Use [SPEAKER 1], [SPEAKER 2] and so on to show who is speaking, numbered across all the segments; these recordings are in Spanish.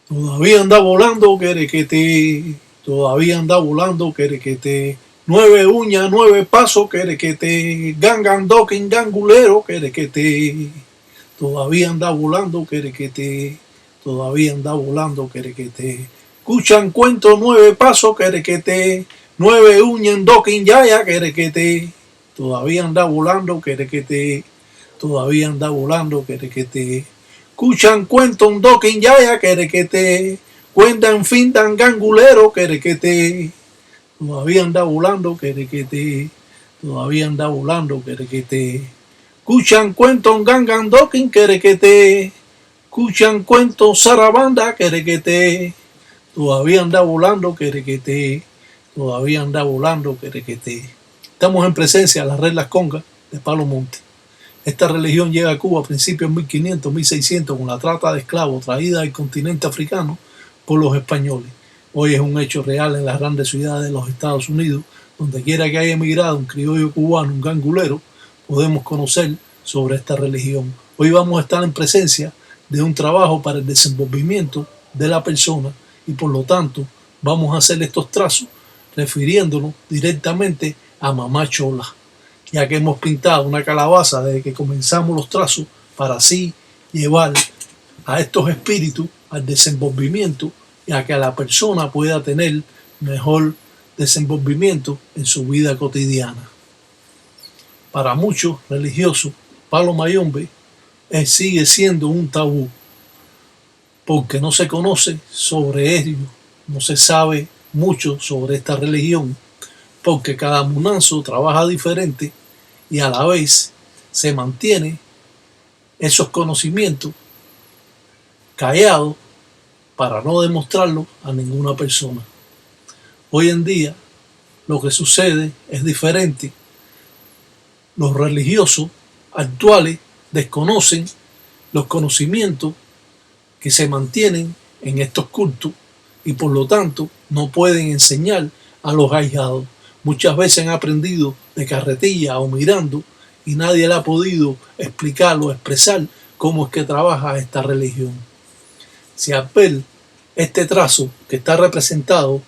[SPEAKER 1] Todavía anda volando, querequete. Todavía anda volando, querequete. 9 uñas, 9 pasos, querequete. Gangandokin, gangulero, querequete. Todavía anda volando, querequete. Todavía anda volando, querequete. Escuchan cuento 9 pasos, querequete. 9 uñas, dokin, yaya, querequete. Todavía anda volando, querequete. Todavía anda volando, querequete. Escuchan cuento un dokin yaya querequete, cuentan fintan gangulero querequete, todavía anda volando querequete, todavía anda volando querequete. Escuchan cuento un gangan dokin querequete, escuchan cuento zarabanda querequete, todavía anda volando querequete, todavía anda volando querequete. Estamos en presencia de las reglas congas de Palo Monte. Esta religión llega a Cuba a principios de 1500, 1600 con la trata de esclavos traída del continente africano por los españoles. Hoy es un hecho real en las grandes ciudades de los Estados Unidos. Donde quiera que haya emigrado un criollo cubano, un gangulero, podemos conocer sobre esta religión. Hoy vamos a estar en presencia de un trabajo para el desenvolvimiento de la persona y por lo tanto vamos a hacer estos trazos refiriéndonos directamente a Mamá Chola, ya que hemos pintado una calabaza desde que comenzamos los trazos para así llevar a estos espíritus al desenvolvimiento y a que la persona pueda tener mejor desenvolvimiento en su vida cotidiana. Para muchos religiosos, Palo Mayombe sigue siendo un tabú porque no se conoce sobre ello, no se sabe mucho sobre esta religión, porque cada munanzo trabaja diferente y a la vez se mantiene esos conocimientos callados para no demostrarlo a ninguna persona. Hoy en día lo que sucede es diferente. Los religiosos actuales desconocen los conocimientos que se mantienen en estos cultos y por lo tanto no pueden enseñar a los ahijados. Muchas veces han aprendido de carretilla o mirando y nadie le ha podido explicar o expresar cómo es que trabaja esta religión. Si al ver este trazo que está representado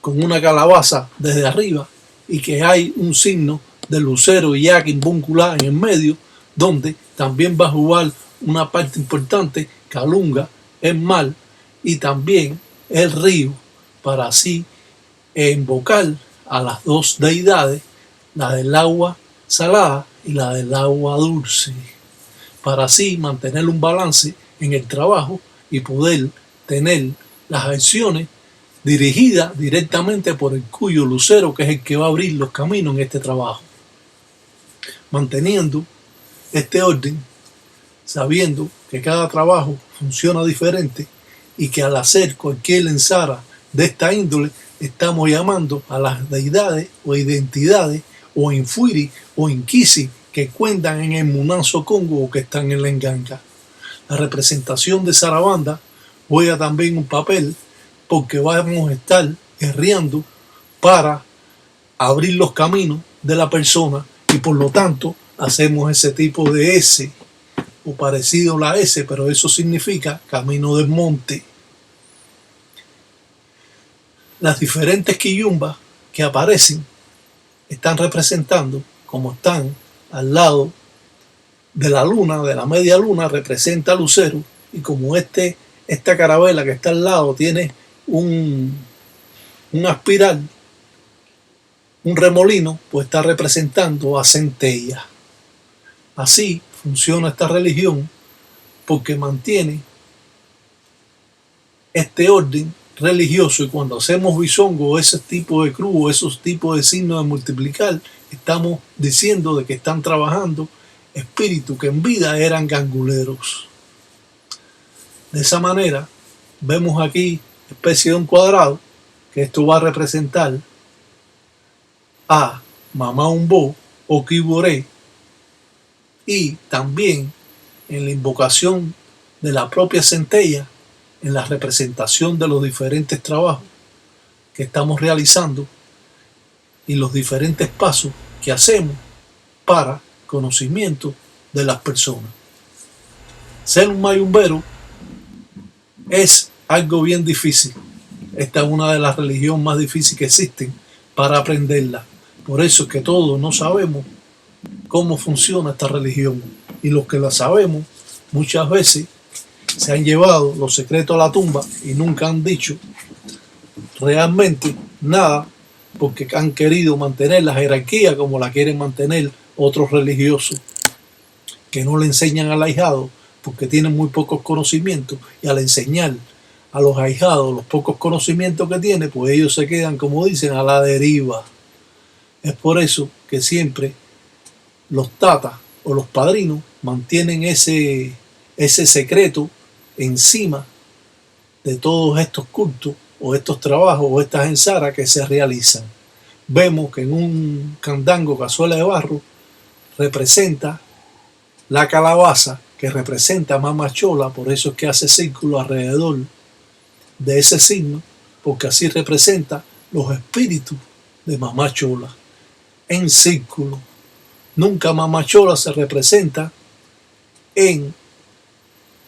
[SPEAKER 1] con una calabaza desde arriba y que hay un signo de lucero y yaquin bunculá en el medio, donde también va a jugar una parte importante, Calunga, el mar y también el río, para así invocar a las dos deidades, la del agua salada y la del agua dulce, para así mantener un balance en el trabajo y poder tener las acciones dirigidas directamente por el cuyo lucero, que es el que va a abrir los caminos en este trabajo. Manteniendo este orden, sabiendo que cada trabajo funciona diferente y que al hacer cualquier ensara de esta índole estamos llamando a las deidades o identidades o infuiri o inquisi que cuentan en el Munanzo Congo o que están en la Enganga. La representación de Sarabanda juega también un papel porque vamos a estar guerreando para abrir los caminos de la persona y por lo tanto hacemos ese tipo de S o parecido a la S, pero eso significa camino del monte. Las diferentes quillumbas que aparecen están representando, como están al lado de la luna, de la media luna, representa lucero, y como esta carabela que está al lado tiene una espiral, un remolino, pues está representando a centella. Así funciona esta religión porque mantiene este orden religioso, y cuando hacemos bisongo, ese tipo de cruz, esos tipos de signos de multiplicar, estamos diciendo de que están trabajando espíritus que en vida eran ganguleros. De esa manera vemos aquí especie de un cuadrado, que esto va a representar a Mamá Umbo o Kiboré, y también en la invocación de la propia centella, en la representación de los diferentes trabajos que estamos realizando y los diferentes pasos que hacemos para conocimiento de las personas. Ser un mayumbero es algo bien difícil. Esta es una de las religiones más difíciles que existen para aprenderla. Por eso es que todos no sabemos cómo funciona esta religión, y los que la sabemos muchas veces se han llevado los secretos a la tumba y nunca han dicho realmente nada, porque han querido mantener la jerarquía como la quieren mantener otros religiosos que no le enseñan al ahijado porque tienen muy pocos conocimientos, y al enseñar a los ahijados los pocos conocimientos que tienen, pues ellos se quedan, como dicen, a la deriva. Es por eso que siempre los tatas o los padrinos mantienen ese secreto encima de todos estos cultos o estos trabajos o estas ensaras que se realizan. Vemos que en un candango cazuela de barro representa la calabaza, que representa a Mamá Chola, por eso es que hace círculo alrededor de ese signo, porque así representa los espíritus de Mamá Chola en círculo. Nunca Mamá Chola se representa en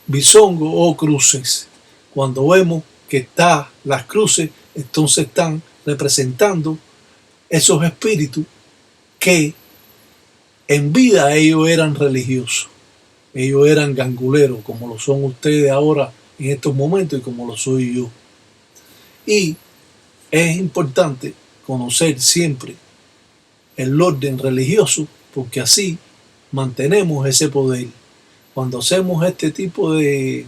[SPEAKER 1] bisongo o cruces. Cuando vemos que están las cruces, entonces están representando esos espíritus que en vida ellos eran religiosos, ellos eran ganguleros, como lo son ustedes ahora en estos momentos y como lo soy yo. Y es importante conocer siempre el orden religioso, porque así mantenemos ese poder. Cuando hacemos este tipo de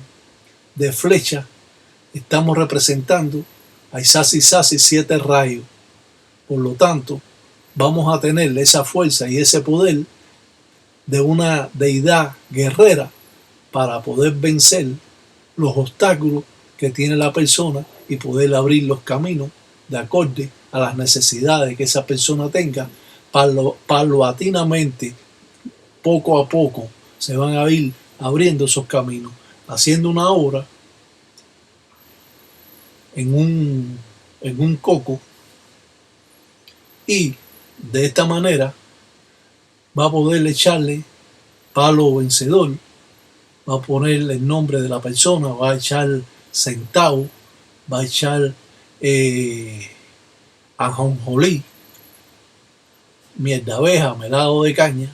[SPEAKER 1] flecha, estamos representando a Isasi Sasi 7 rayos. Por lo tanto, vamos a tener esa fuerza y ese poder de una deidad guerrera para poder vencer los obstáculos que tiene la persona y poder abrir los caminos de acorde a las necesidades que esa persona tenga. Paulatinamente, poco a poco, se van a ir abriendo esos caminos, haciendo una obra en un coco, y de esta manera va a poder echarle palo vencedor, va a poner el nombre de la persona, va a echar centavo, va a echar ajonjolí, miel de abeja, melado de caña,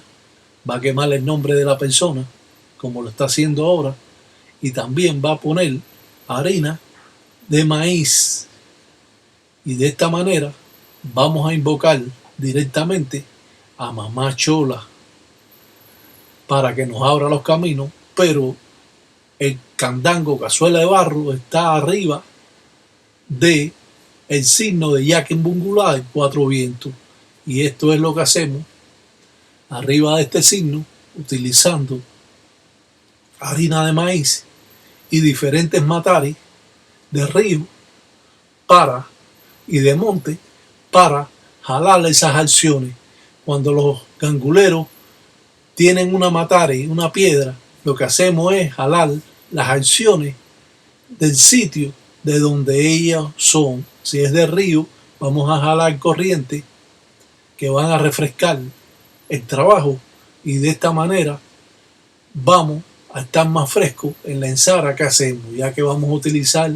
[SPEAKER 1] va a quemar el nombre de la persona, como lo está haciendo ahora, y también va a poner harina de maíz. Y de esta manera vamos a invocar directamente a Mamá Chola para que nos abra los caminos, pero el candango cazuela de barro está arriba de el signo de Yaquimbungulá de 4 vientos, y esto es lo que hacemos arriba de este signo, utilizando harina de maíz y diferentes mataris de río y de monte para jalar esas acciones. Cuando los ganguleros tienen una matari, una piedra, lo que hacemos es jalar las acciones del sitio de donde ellas son. Si es de río, vamos a jalar corrientes que van a refrescar el trabajo, y de esta manera vamos a estar más frescos en la ensara que hacemos, ya que vamos a utilizar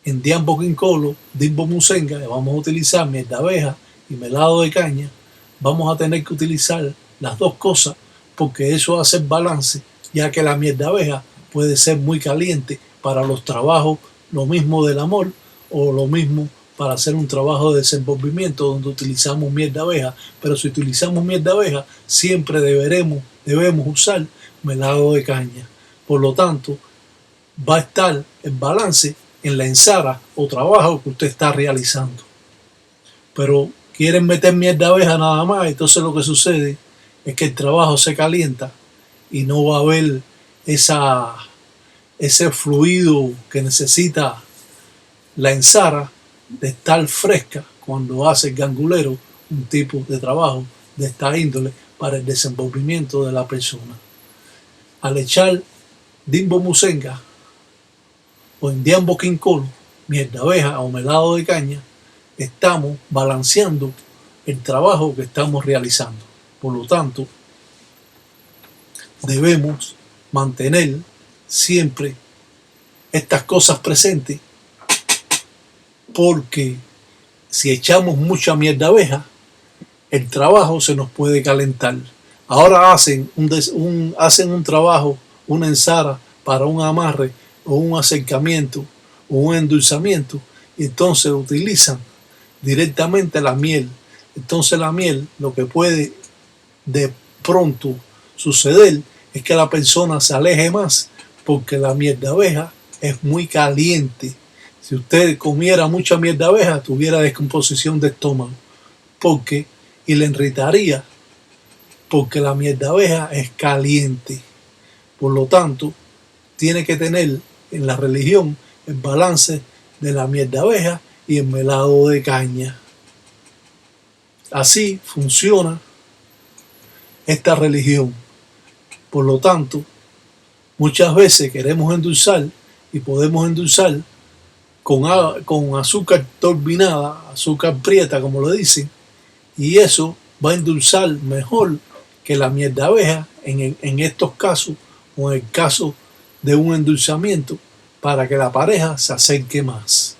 [SPEAKER 1] en Diambo Quincolo, Dimbo Musenga, vamos a utilizar miel de abeja y melado de caña. Vamos a tener que utilizar las dos cosas, porque eso hace el balance, ya que la miel de abeja puede ser muy caliente para los trabajos, lo mismo del amor, o lo mismo para hacer un trabajo de desenvolvimiento donde utilizamos miel de abeja. Pero si utilizamos miel de abeja, siempre debemos usar melado de caña, Por lo tanto, va a estar el balance en la ensara o trabajo que usted está realizando. Pero quieren meter mierda de abeja nada más, entonces lo que sucede es que el trabajo se calienta y no va a haber ese fluido que necesita la ensara de estar fresca cuando hace el gangulero un tipo de trabajo de esta índole para el desenvolvimiento de la persona. Al echar Dimbo Musenga o Indiambo Quincolo, miel de abeja o melado de caña, estamos balanceando el trabajo que estamos realizando. Por lo tanto, debemos mantener siempre estas cosas presentes, porque si echamos mucha miel de abeja, el trabajo se nos puede calentar. Ahora hacen un trabajo, una ensara para un amarre o un acercamiento o un endulzamiento, y entonces utilizan directamente la miel. Entonces la miel, lo que puede de pronto suceder es que la persona se aleje más, porque la miel de abeja es muy caliente. Si usted comiera mucha miel de abeja, tuviera descomposición de estómago, y le irritaría, porque la miel de abeja es caliente. Por lo tanto, tiene que tener en la religión el balance de la miel de abeja y el melado de caña. Así funciona esta religión. Por lo tanto, muchas veces queremos endulzar y podemos endulzar con azúcar turbinada, azúcar prieta, como lo dicen, y eso va a endulzar mejor que la miel de abeja en estos casos, o en el caso de un endulzamiento, para que la pareja se acerque más.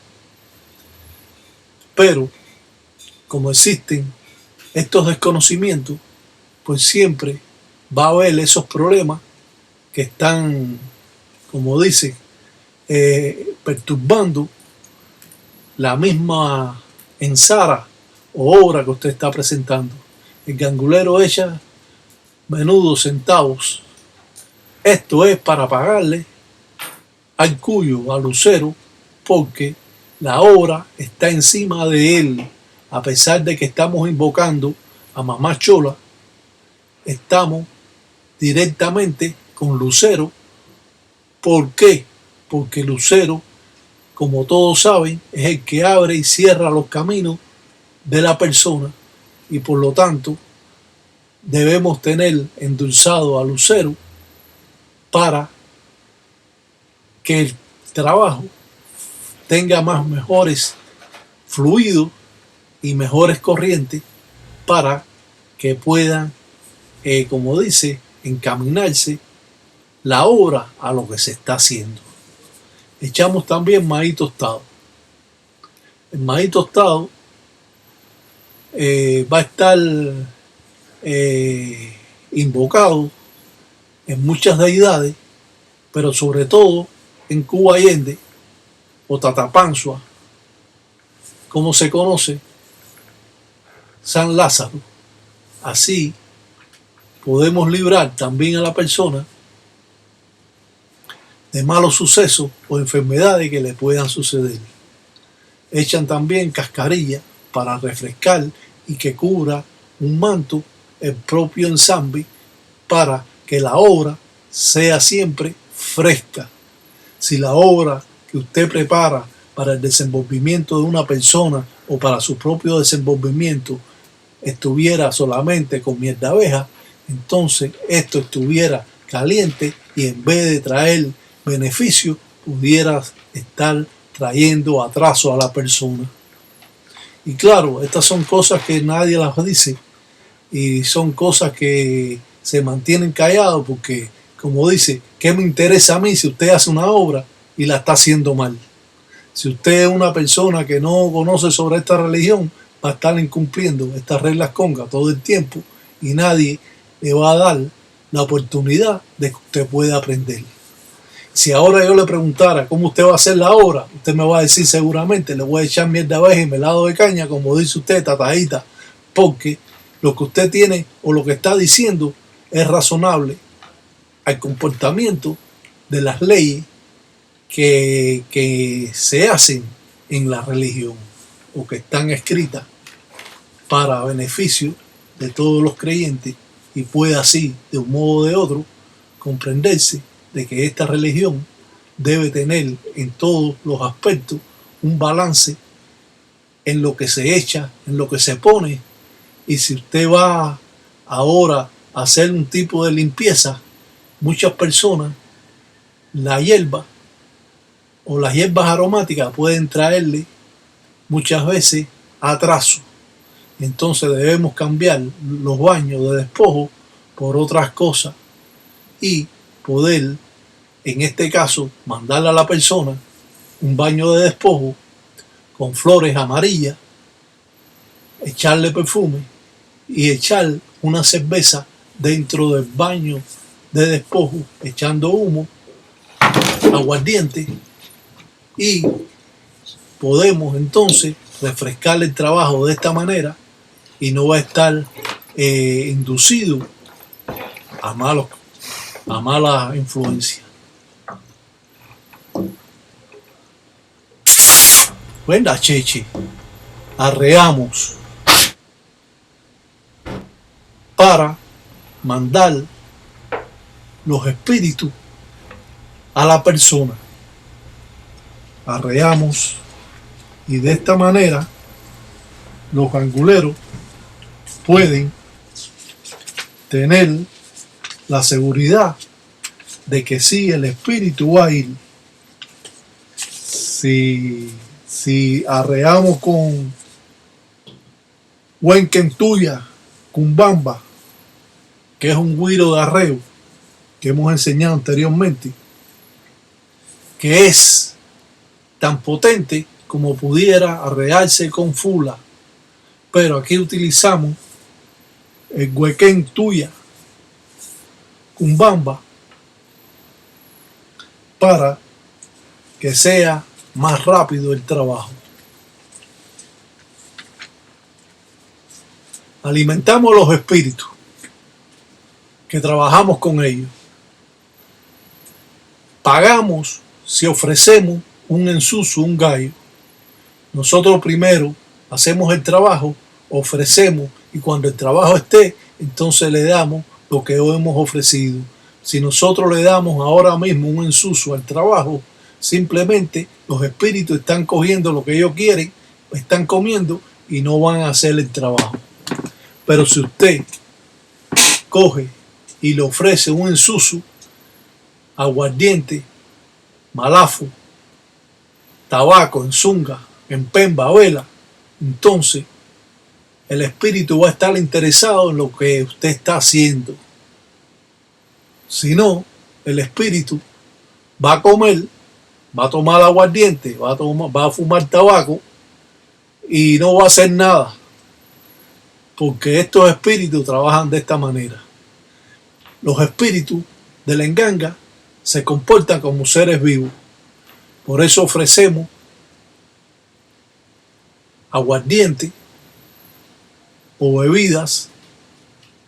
[SPEAKER 1] Pero, como existen estos desconocimientos, pues siempre va a haber esos problemas que están, como dice, perturbando la misma ensara o obra que usted está presentando. El gangulero echa menudos centavos. Esto es para pagarle al cuyo, al lucero, porque la obra está encima de él. A pesar de que estamos invocando a Mamá Chola, estamos directamente con Lucero. ¿Por qué? Porque Lucero, como todos saben, es el que abre y cierra los caminos de la persona, y por lo tanto debemos tener endulzado a Lucero para que el trabajo tenga mejores fluidos y mejores corrientes, para que puedan, como dice, encaminarse la obra a lo que se está haciendo. Echamos también maíz tostado. El maíz tostado va a estar invocado en muchas deidades, pero sobre todo en Cuba Allende o Tatapanzua, como se conoce, San Lázaro. Así podemos librar también a la persona de malos sucesos o enfermedades que le puedan suceder. Echan también cascarilla para refrescar y que cubra un manto el propio ensamble, para que la obra sea siempre fresca. Si la obra que usted prepara para el desenvolvimiento de una persona o para su propio desenvolvimiento estuviera solamente con miel de abeja, entonces esto estuviera caliente y en vez de traer beneficio, pudiera estar trayendo atraso a la persona. Y claro, estas son cosas que nadie las dice, y son cosas que se mantienen callados, porque, como dice, ¿qué me interesa a mí si usted hace una obra y la está haciendo mal? Si usted es una persona que no conoce sobre esta religión, va a estar incumpliendo estas reglas congas todo el tiempo, y nadie le va a dar la oportunidad de que usted pueda aprender. Si ahora yo le preguntara cómo usted va a hacer la obra, usted me va a decir seguramente, le voy a echar miel de abeja y melado de caña, como dice usted, tatadita, porque lo que usted tiene o lo que está diciendo es razonable al comportamiento de las leyes que se hacen en la religión o que están escritas para beneficio de todos los creyentes y puede así, de un modo o de otro, comprenderse de que esta religión debe tener en todos los aspectos un balance en lo que se echa, en lo que se pone. Y si usted va ahora a hacer un tipo de limpieza, muchas personas, la hierba o las hierbas aromáticas pueden traerle muchas veces atraso. Entonces debemos cambiar los baños de despojo por otras cosas y poder, en este caso, mandarle a la persona un baño de despojo con flores amarillas, echarle perfume y echar una cerveza dentro del baño de despojo, echando humo, aguardiente, y podemos entonces refrescar el trabajo de esta manera y no va a estar inducido a mala influencia. Buena cheche, arreamos para mandar los espíritus a la persona. Arreamos y de esta manera los ganguleros pueden tener la seguridad de que sí, el espíritu va a ir. Si arreamos con Huenquentuya, Cumbamba, que es un güiro de arreo que hemos enseñado anteriormente, que es tan potente como pudiera arrearse con fula, pero aquí utilizamos el Huenquentuya, Cumbamba, para que sea más rápido el trabajo. Alimentamos los espíritus que trabajamos con ellos. Pagamos si ofrecemos un ensuso, un gallo. Nosotros primero hacemos el trabajo, ofrecemos, y cuando el trabajo esté, entonces le damos lo que hoy hemos ofrecido. Si nosotros le damos ahora mismo un ensuso al trabajo, simplemente los espíritus están cogiendo lo que ellos quieren, están comiendo y no van a hacer el trabajo. Pero si usted coge y le ofrece un ensuso, aguardiente, malafo, tabaco, en zunga, en pemba, vela, entonces el espíritu va a estar interesado en lo que usted está haciendo. Si no, el espíritu va a comer, va a tomar aguardiente, va a fumar tabaco y no va a hacer nada, porque estos espíritus trabajan de esta manera. Los espíritus de la enganga se comportan como seres vivos. Por eso ofrecemos aguardiente o bebidas,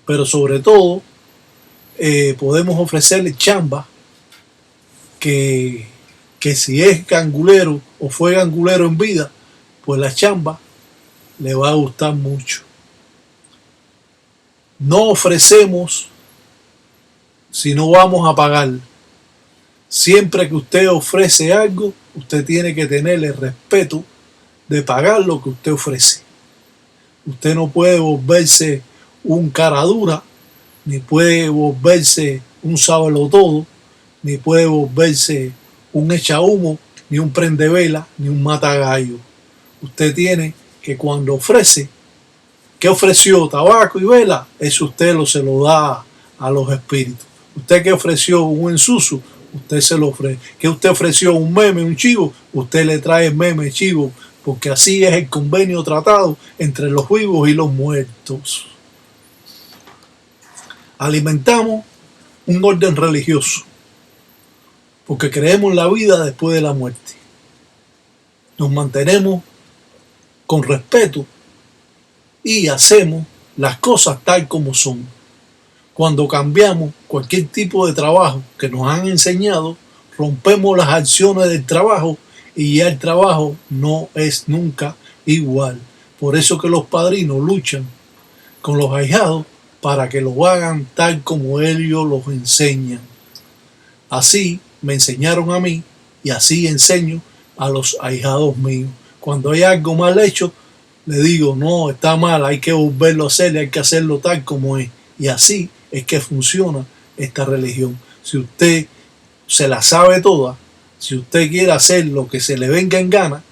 [SPEAKER 1] pero sobre todo podemos ofrecerle chamba, que si es gangulero o fue gangulero en vida, pues la chamba le va a gustar mucho. No ofrecemos si no vamos a pagar. Siempre que usted ofrece algo, usted tiene que tener el respeto de pagar lo que usted ofrece. Usted no puede volverse un cara dura, ni puede volverse un sábelo-todo, ni puede volverse un echa humo, ni un prende vela, ni un mata gallo. Usted tiene que, cuando ofrece, ¿qué ofreció? Tabaco y vela, eso usted se lo da a los espíritus. Usted que ofreció un ensuso, usted se lo ofrece. Que usted ofreció un meme, un chivo, usted le trae el meme, chivo, porque así es el convenio tratado entre los vivos y los muertos. Alimentamos un orden religioso, porque creemos en la vida después de la muerte. Nos mantenemos con respeto y hacemos las cosas tal como son. Cuando cambiamos cualquier tipo de trabajo que nos han enseñado rompemos las acciones del trabajo y ya el trabajo no es nunca igual. Por eso que los padrinos luchan con los ahijados para que lo hagan tal como ellos los enseñan. Así me enseñaron a mí y así enseño a los ahijados míos. Cuando hay algo mal hecho, le digo, no, está mal, hay que volverlo a hacer, hay que hacerlo tal como es. Y así es que funciona esta religión. Si usted se la sabe toda, si usted quiere hacer lo que se le venga en gana,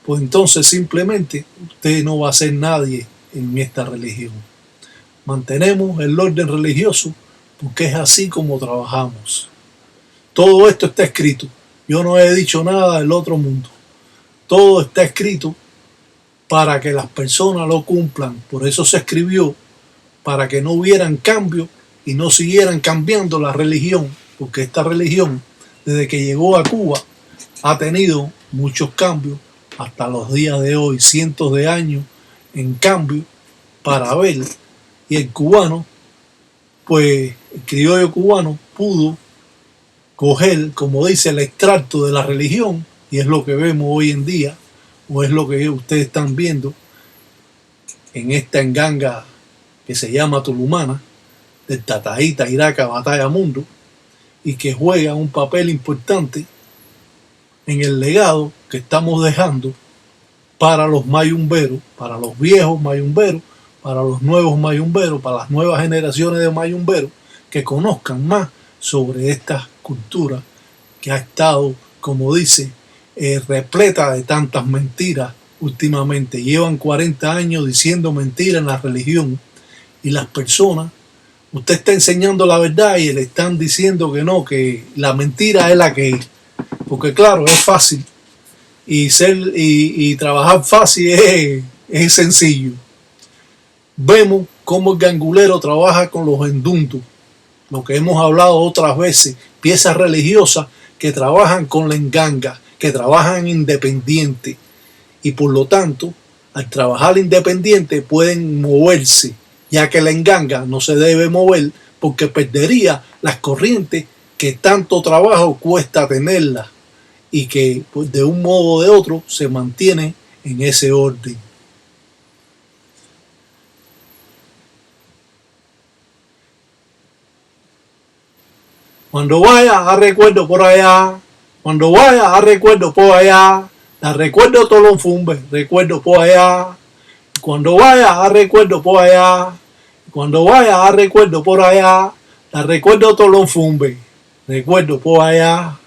[SPEAKER 1] pues entonces simplemente usted no va a ser nadie en esta religión. Mantenemos el orden religioso porque es así como trabajamos. Todo esto está escrito. Yo no he dicho nada del otro mundo. Todo está escrito para que las personas lo cumplan. Por eso se escribió, para que no hubieran cambios y no siguieran cambiando la religión, porque esta religión, desde que llegó a Cuba, ha tenido muchos cambios hasta los días de hoy, cientos de años en cambio para ver. Y el cubano, pues el criollo cubano pudo coger, como dice, el extracto de la religión, y es lo que vemos hoy en día, o es lo que ustedes están viendo en esta enganga que se llama Tulumana, del Tataíta Iraca Batalla Mundo, y que juega un papel importante en el legado que estamos dejando para los mayumberos, para los viejos mayumberos, para los nuevos mayumberos, para las nuevas generaciones de mayumberos que conozcan más sobre esta cultura que ha estado, como dice, repleta de tantas mentiras últimamente. Llevan 40 años diciendo mentiras en la religión y las personas, usted está enseñando la verdad y le están diciendo que no, que la mentira es la que es. Porque claro, es fácil y trabajar fácil es sencillo. Vemos cómo el gangulero trabaja con los enduntos, lo que hemos hablado otras veces, piezas religiosas que trabajan con la enganga, que trabajan independiente y por lo tanto al trabajar independiente pueden moverse, ya que la enganga no se debe mover porque perdería las corrientes que tanto trabajo cuesta tenerlas y que pues, de un modo o de otro se mantiene en ese orden. Cuando vaya a recuerdo por allá, cuando vaya a recuerdo por allá, la recuerdo Tolón Fumbe, recuerdo por allá. Cuando vaya a recuerdo por allá, cuando vaya a recuerdo por allá, la recuerdo Tolón Fumbe, recuerdo por allá.